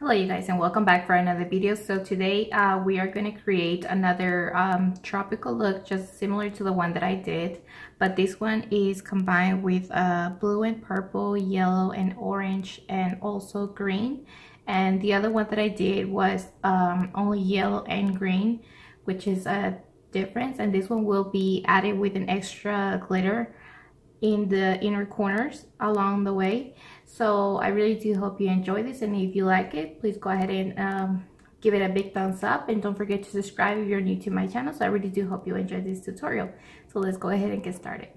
Hello you guys, and welcome back for another video. So today we are going to create another tropical look, just similar to the one that I did, but this one is combined with blue and purple, yellow and orange, and also green. And the other one that I did was only yellow and green, which is a difference. And this one will be added with an extra glitter in the inner corners along the way. So I really do hope you enjoy this, and if you like it, please go ahead and give it a big thumbs up, and don't forget to subscribe if you're new to my channel. So I really do hope you enjoy this tutorial. So let's go ahead and get started.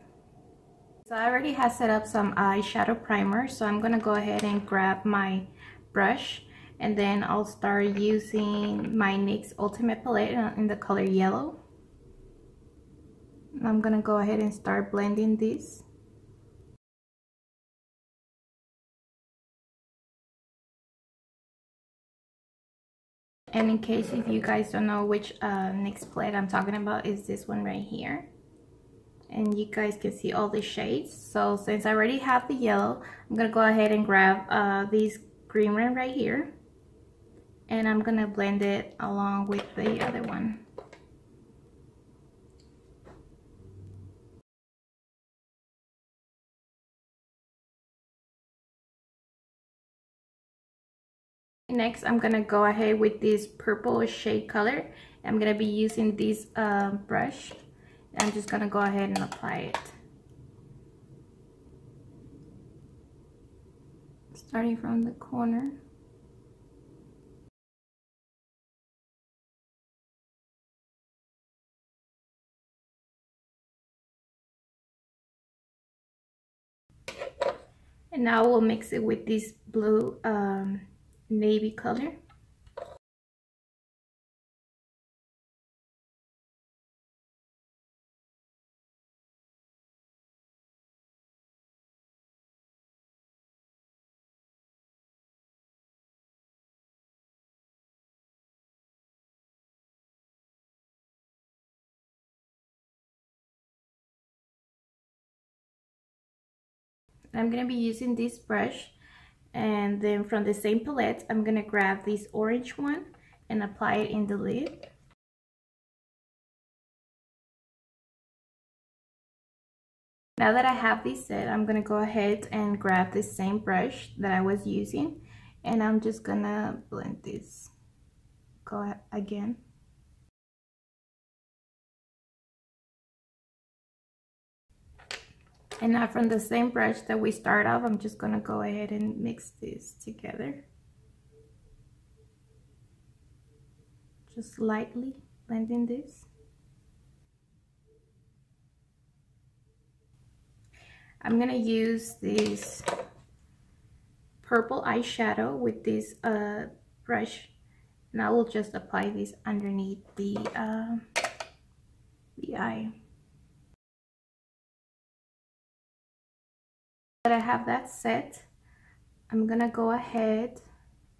So I already have set up some eyeshadow primer, so I'm gonna go ahead and grab my brush, and then I'll start using my NYX Ultimate Palette in the color yellow. And I'm gonna go ahead and start blending this. And in case if you guys don't know which NYX palette I'm talking about, is this one right here. And you guys can see all the shades. So since I already have the yellow, I'm gonna go ahead and grab this green one right here, and I'm gonna blend it along with the other one. Next, I'm gonna go ahead with this purple shade color. I'm gonna be using this brush. I'm just gonna go ahead and apply it, starting from the corner. And now we'll mix it with this blue navy color. I'm gonna be using this brush, and then from the same palette I'm gonna grab this orange one and apply it in the lid. Now that I have this set, I'm gonna go ahead and grab the same brush that I was using, and I'm just gonna blend this. Go ahead again. And now from the same brush that we start off, I'm just gonna go ahead and mix this together. Just lightly blending this. I'm gonna use this purple eyeshadow with this brush, and I will just apply this underneath the eye. That I have that set, I'm gonna go ahead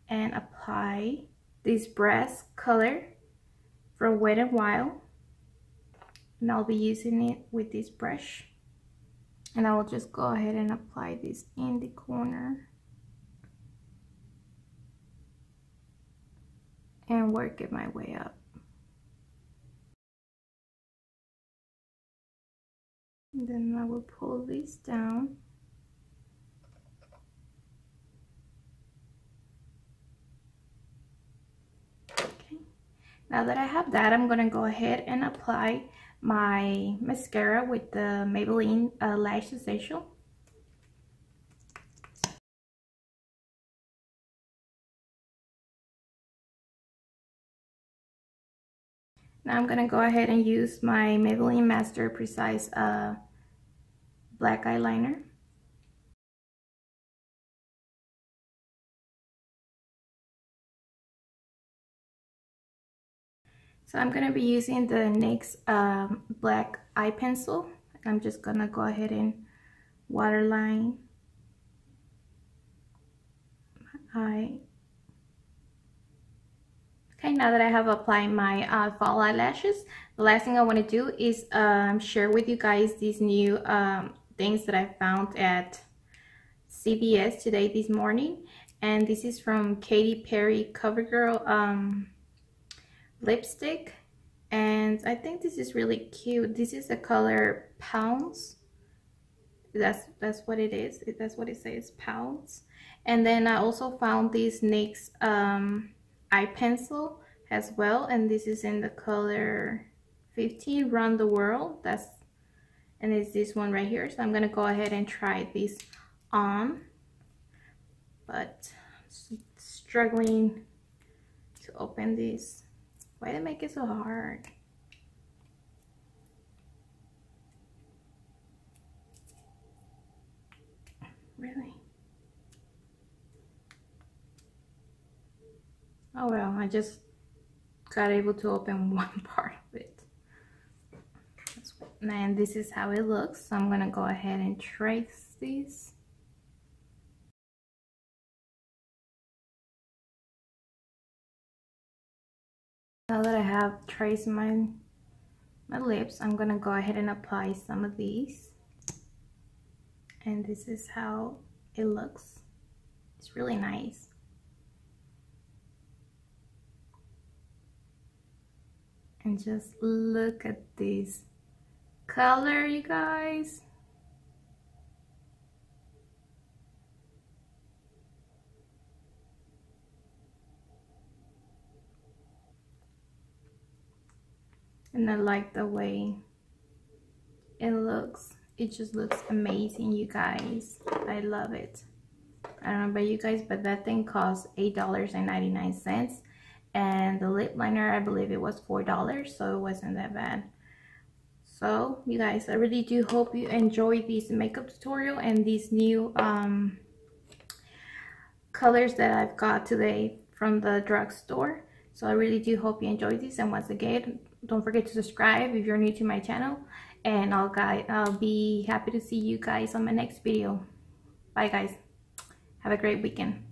and apply this brass color from Wet n Wild, and I'll be using it with this brush, and I will just go ahead and apply this in the corner and work it my way up. And then I will pull this down. Now that I have that, I'm gonna go ahead and apply my mascara with the Maybelline Lash Essential. Now I'm gonna go ahead and use my Maybelline Master Precise black eyeliner. So I'm gonna be using the NYX black eye pencil. I'm just gonna go ahead and waterline my eye. Okay, now that I have applied my fall eyelashes, the last thing I want to do is share with you guys these new things that I found at CVS today this morning. And this is from Katy Perry CoverGirl lipstick, and I think this is really cute. This is the color Pounds. That's what it is. That's what it says, Pounds. And then I also found this NYX eye pencil as well, and this is in the color 15, Run the World. And it's this one right here. So I'm gonna go ahead and try this on, but struggling to open this. Why did it make it so hard? Really? Oh well, I just got able to open one part of it. And this is how it looks. So I'm gonna go ahead and trace these. Now that I have traced my lips, I'm gonna go ahead and apply some of these. And this is how it looks. It's really nice. And just look at this color, you guys. And I like the way it looks. It just looks amazing, you guys. I love it. I don't know about you guys, but that thing costs $8.99. And the lip liner, I believe it was $4, so it wasn't that bad. So you guys, I really do hope you enjoyed this makeup tutorial and these new colors that I've got today from the drugstore. So I really do hope you enjoyed this, and once again, don't forget to subscribe if you're new to my channel, and I'll be happy to see you guys on my next video. Bye guys, have a great weekend.